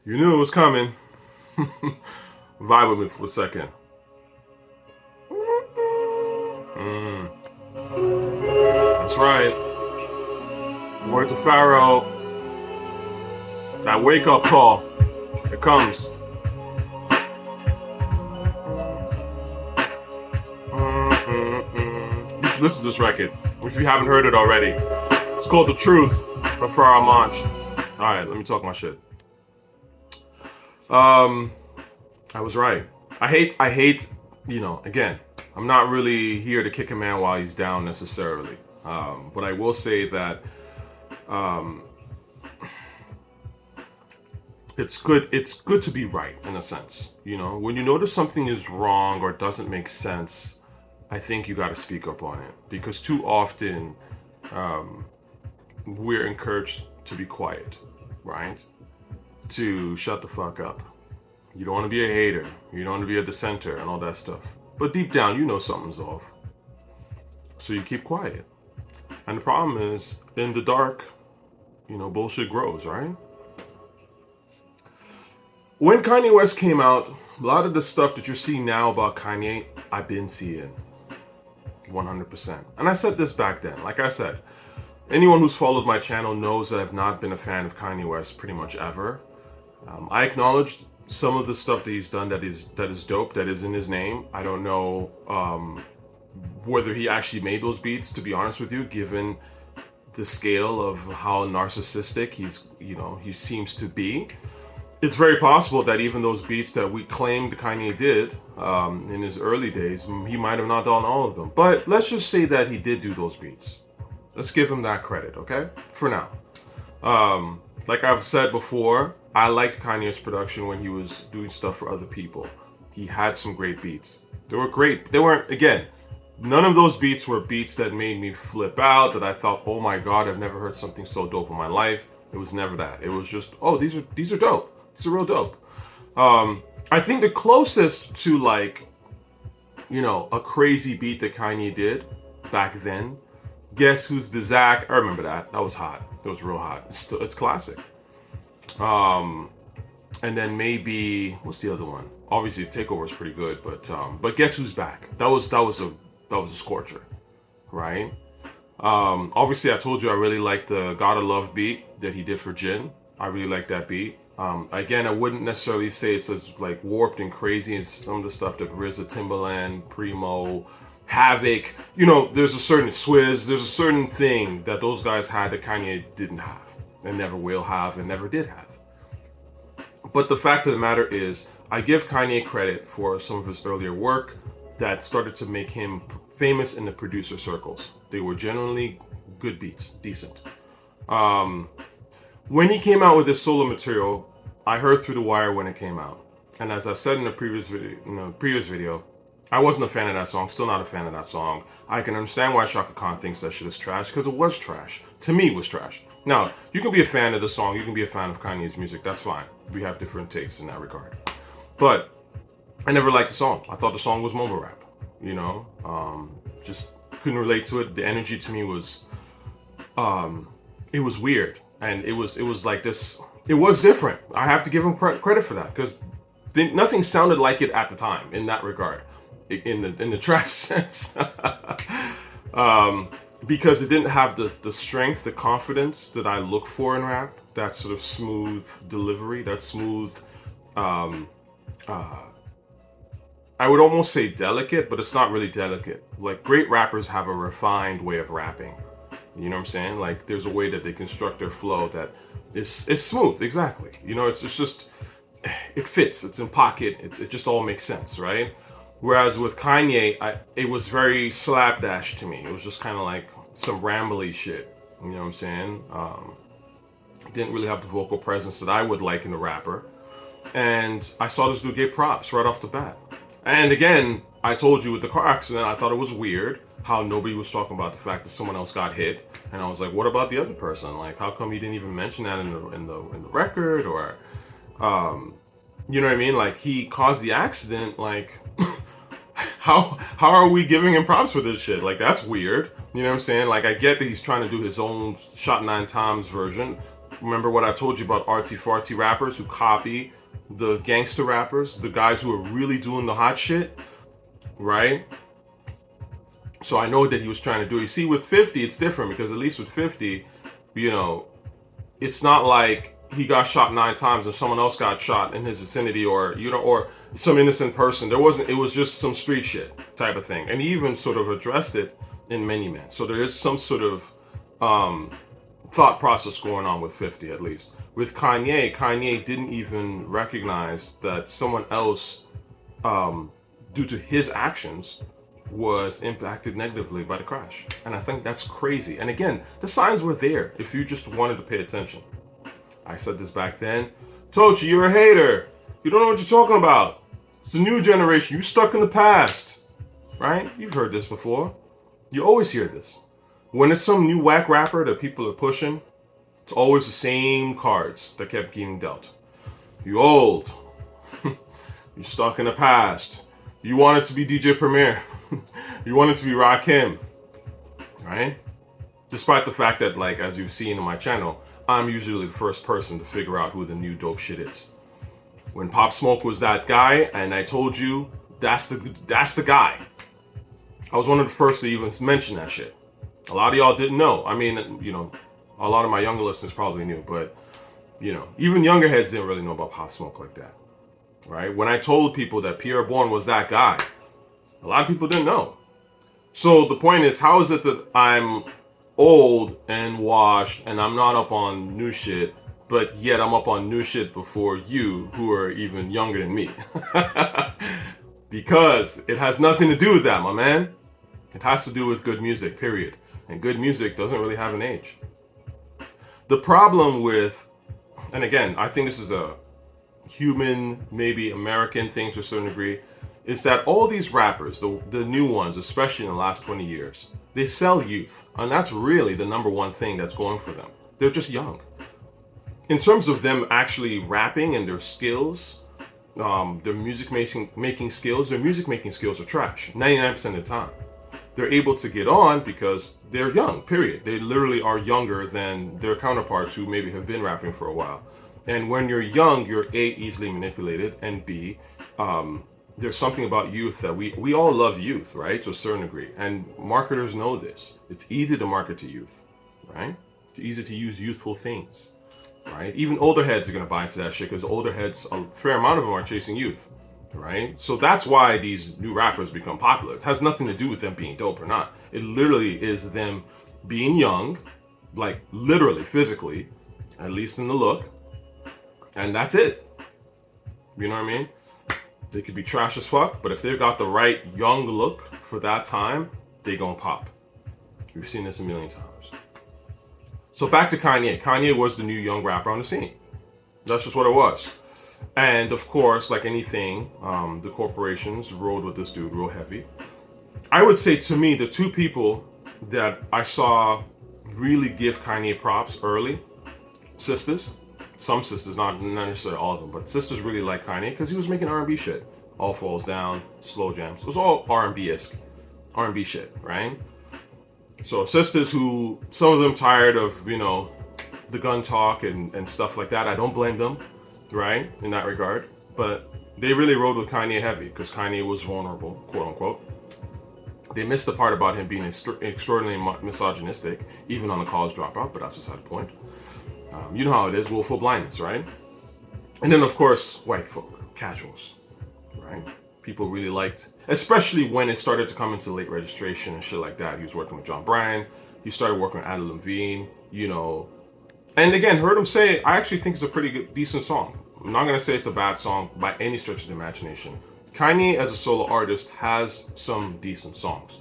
You knew it was coming. Vibe with me for a second. That's right. Word to Pharoahe. That wake up call. It comes. You should listen to this record if you haven't heard it already. It's called The Truth by Pharoahe Monch. Alright, let me talk my shit. I was right. I hate, again, I'm not really here to kick a man while he's down necessarily. But I will say that it's good to be right in a sense. When you notice something is wrong or doesn't make sense, I think you got to speak up on it, because too often we're encouraged to be quiet, right? To shut the fuck up. You don't want to be a hater. You don't want to be a dissenter and all that stuff. But deep down, you know something's off. So you keep quiet. And the problem is, in the dark, bullshit grows, right? When Kanye West came out, a lot of the stuff that you're seeing now about Kanye, I've been seeing 100%. And I said this back then. Like I said, anyone who's followed my channel knows that I've not been a fan of Kanye West pretty much ever. I acknowledged some of the stuff that he's done that is dope, that is in his name. I don't know whether he actually made those beats, to be honest with you, given the scale of how narcissistic he seems to be. It's very possible that even those beats that we claimed Kanye did in his early days, he might have not done all of them. But let's just say that he did do those beats. Let's give him that credit, okay? For now. Like I've said before, I liked Kanye's production when he was doing stuff for other people. He had some great beats. They were great. They weren't, again, none of those beats were beats that made me flip out, that I thought, oh my God, I've never heard something so dope in my life. It was never that. It was just, oh, these are dope. These are real dope. I think the closest to a crazy beat that Kanye did back then, Guess Who's Bizak? I remember that. That was hot. It was real hot. It's classic. And then maybe, what's the other one? Obviously, Takeover is pretty good, but Guess Who's Back? That was a scorcher, right? Obviously, I told you I really liked the Gotta Love beat that he did for Jin. I really like that beat. Again, I wouldn't necessarily say it's as warped and crazy as some of the stuff that RZA, Timbaland, Primo, Havoc. There's a certain Swizz, there's a certain thing that those guys had that Kanye didn't have, and never will have, and never did have. But the fact of the matter is, I give Kanye credit for some of his earlier work that started to make him famous in the producer circles. They were generally good beats, decent. When he came out with his solo material, I heard Through the Wire when it came out. And as I've said in the previous video, I wasn't a fan of that song, still not a fan of that song. I can understand why Shaka Khan thinks that shit is trash, because it was trash. To me, it was trash. Now, you can be a fan of the song, you can be a fan of Kanye's music, that's fine. We have different tastes in that regard. But I never liked the song. I thought the song was mumble rap, just couldn't relate to it. The energy to me was, it was weird. And it was like this, it was different. I have to give him credit for that, because nothing sounded like it at the time in that regard, in the trash sense. Because it didn't have the strength, the confidence that I look for in rap, that sort of smooth delivery, that smooth, I would almost say delicate, but it's not really delicate. Like, great rappers have a refined way of rapping. You know what I'm saying? Like, there's a way that they construct their flow that is smooth, exactly. It's just, it fits, it's in pocket, it just all makes sense, right? Whereas with Kanye, it was very slapdash to me. It was just kind of like some rambly shit, you know what I'm saying? Didn't really have the vocal presence that I would like in a rapper. And I saw this dude get props right off the bat. And again, I told you with the car accident, I thought it was weird how nobody was talking about the fact that someone else got hit. And I was like, what about the other person? Like, how come you didn't even mention that in the record? Or, you know what I mean? Like, he caused the accident. Like, how are we giving him props for this shit? Like, that's weird. You know what I'm saying? Like, I get that he's trying to do his own Shot 9 Times version. Remember what I told you about arty farty rappers who copy the gangster rappers, the guys who are really doing the hot shit, right? So I know that he was trying to do it. You see, with 50, it's different because at least with 50, you know, it's not like he got shot 9 times and someone else got shot in his vicinity, or, you know, or some innocent person. There wasn't, it was just some street shit type of thing. And he even sort of addressed it in Many Men. So there is some sort of thought process going on with 50, at least. With Kanye didn't even recognize that someone else, due to his actions, was impacted negatively by the crash. And I think that's crazy. And again, the signs were there if you just wanted to pay attention. I said this back then. Tochi, you're a hater. You don't know what you're talking about. It's the new generation. You stuck in the past. Right? You've heard this before. You always hear this. When it's some new whack rapper that people are pushing, it's always the same cards that kept getting dealt. You old. You stuck in the past. You wanted to be DJ Premier. You wanted to be Rakim. Right? Despite the fact that, like, as you've seen in my channel, I'm usually the first person to figure out who the new dope shit is. When Pop Smoke was that guy, and I told you, that's the guy. I was one of the first to even mention that shit. A lot of y'all didn't know. I mean, you know, a lot of my younger listeners probably knew, but, you know, even younger heads didn't really know about Pop Smoke like that. Right? When I told people that Pierre Bourne was that guy, a lot of people didn't know. So the point is, how is it that I'm old and washed and I'm not up on new shit, but yet I'm up on new shit before you, who are even younger than me? Because it has nothing to do with that, my man. It has to do with good music, period. And good music doesn't really have an age. The problem with, and again, I think this is a human, maybe American thing to a certain degree, is that all these rappers, the new ones, especially in the last 20 years, they sell youth. And that's really the number one thing that's going for them. They're just young. In terms of them actually rapping and their skills, their music making skills, their music making skills are trash 99% of the time. They're able to get on because they're young, period. They literally are younger than their counterparts who maybe have been rapping for a while. And when you're young, you're A, easily manipulated, and B, there's something about youth that we all love youth, right? To a certain degree. And marketers know this. It's easy to market to youth, right? It's easy to use youthful things, right? Even older heads are going to buy into that shit because older heads, a fair amount of them are chasing youth, right? So that's why these new rappers become popular. It has nothing to do with them being dope or not. It literally is them being young, like literally, physically, at least in the look. And that's it. You know what I mean? They could be trash as fuck, but if they've got the right young look for that time, they gonna pop. We've seen this a million times. So back to Kanye. Kanye was the new young rapper on the scene. That's just what it was. And of course, like anything, the corporations rode with this dude real heavy. I would say, to me, the two people that I saw really give Kanye props early, sisters. Some sisters, not necessarily all of them, but sisters really like Kanye because he was making R&B shit. All Falls Down, Slow Jams. It was all R&B-esque, R&B shit, right? So sisters who, some of them tired of, you know, the gun talk and stuff like that. I don't blame them, right, in that regard. But they really rode with Kanye heavy because Kanye was vulnerable, quote unquote. They missed the part about him being extraordinarily misogynistic, even on the college dropout, but that's beside the point. You know how it is, willful blindness, right? And then, of course, white folk, casuals, right? People really liked, especially when it started to come into late registration and shit like that. He was working with John Bryan. He started working with Adam Levine, you know. And again, heard him say, I actually think it's a pretty good, decent song. I'm not going to say it's a bad song by any stretch of the imagination. Kanye, as a solo artist, has some decent songs.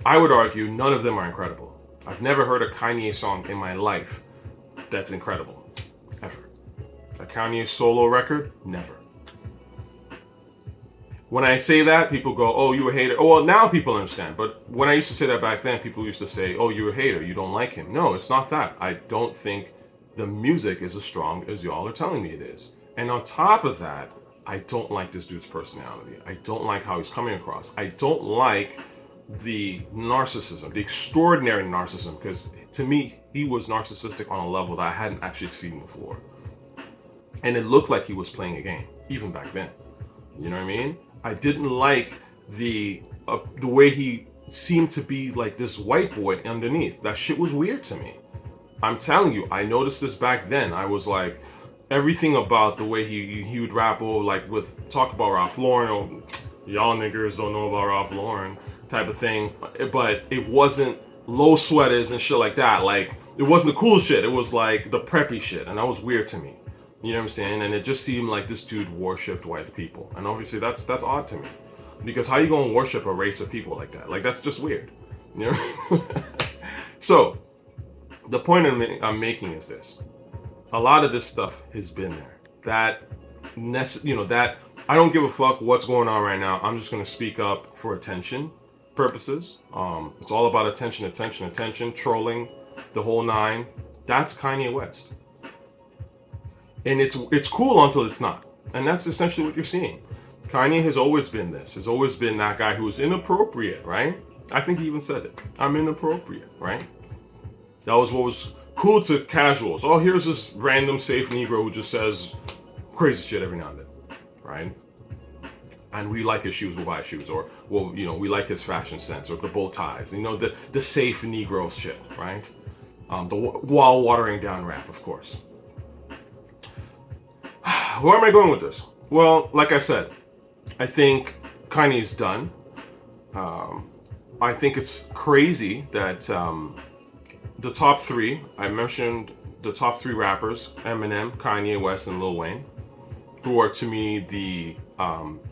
I would argue none of them are incredible. I've never heard a Kanye song in my life that's incredible, ever. A Kanye solo record, never. When I say that, people go, oh, you a hater. Oh, well, now people understand. But when I used to say that back then, people used to say, oh, you're a hater, you don't like him. No, it's not that. I don't think the music is as strong as y'all are telling me it is. And on top of that, I don't like this dude's personality. I don't like how he's coming across. I don't like the narcissism, the extraordinary narcissism, because to me, he was narcissistic on a level that I hadn't actually seen before. And it looked like he was playing a game, even back then. You know what I mean? I didn't like the way he seemed to be like this white boy underneath. That shit was weird to me. I'm telling you, I noticed this back then. I was like, everything about the way he would rap, like with talk about Ralph Lauren, or y'all niggers don't know about Ralph Lauren type of thing. But it wasn't low sweaters and shit like that. Like, it wasn't the cool shit. It was like the preppy shit, and that was weird to me. You know what I'm saying? And it just seemed like this dude worshipped white people, and obviously that's odd to me, because how you gonna worship a race of people like that? Like, that's just weird. You know? So the point I'm making is this: a lot of this stuff has been there. That I don't give a fuck what's going on right now. I'm just gonna speak up for attention purposes. It's all about attention, trolling, the whole nine. That's Kanye West. And it's cool until it's not. And that's essentially what you're seeing. Kanye has always been this. Has always been that guy who's inappropriate, right? I think he even said it. I'm inappropriate, right? That was what was cool to casuals. Oh, here's this random safe Negro who just says crazy shit every now and then, right? And we like his shoes, we'll buy shoes. Or, well, we like his fashion sense, or the bow ties. The safe Negro shit, right? While watering down rap, of course. Where am I going with this? Well, like I said, I think Kanye's done. I think it's crazy that the top three, I mentioned the top three rappers, Eminem, Kanye West, and Lil Wayne, who are to me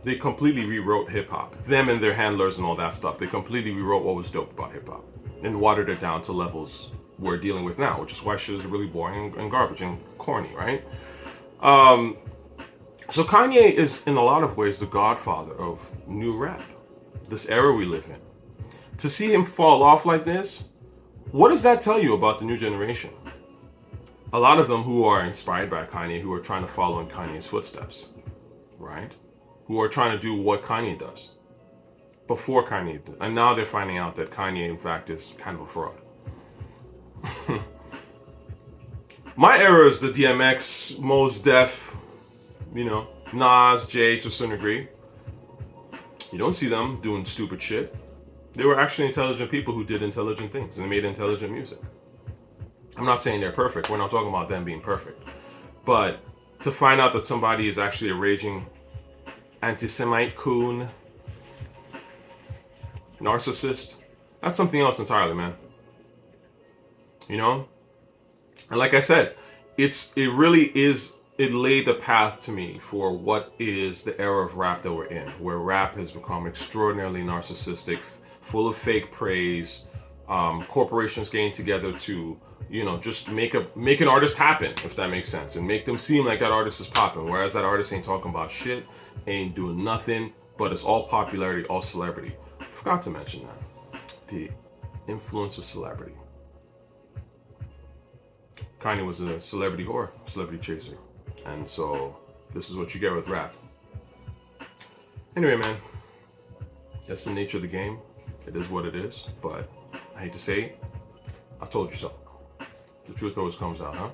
they completely rewrote hip hop. Them and their handlers and all that stuff, they completely rewrote what was dope about hip hop and watered it down to levels we're dealing with now, which is why shit is really boring and garbage and corny, right? So Kanye is in a lot of ways the godfather of new rap, this era we live in. To see him fall off like this, what does that tell you about the new generation? A lot of them who are inspired by Kanye, who are trying to follow in Kanye's footsteps, right? Who are trying to do what Kanye does before Kanye did. And now they're finding out that Kanye, in fact, is kind of a fraud. My era is the DMX, Mos Def, Nas, Jay to a certain degree. You don't see them doing stupid shit. They were actually intelligent people who did intelligent things and made intelligent music. I'm not saying they're perfect. We're not talking about them being perfect. But to find out that somebody is actually a raging anti-Semite coon, narcissist, that's something else entirely, man. And like I said, it laid the path to me for what is the era of rap that we're in, where rap has become extraordinarily narcissistic, full of fake praise, corporations getting together to, just make an artist happen, if that makes sense, and make them seem like that artist is popping, whereas that artist ain't talking about shit, ain't doing nothing, but it's all popularity, all celebrity. I forgot to mention that. The influence of celebrity. Kanye was a celebrity whore, celebrity chaser. And so this is what you get with rap. Anyway, man, that's the nature of the game. It is what it is, but I hate to say it, I told you so. The truth always comes out, huh?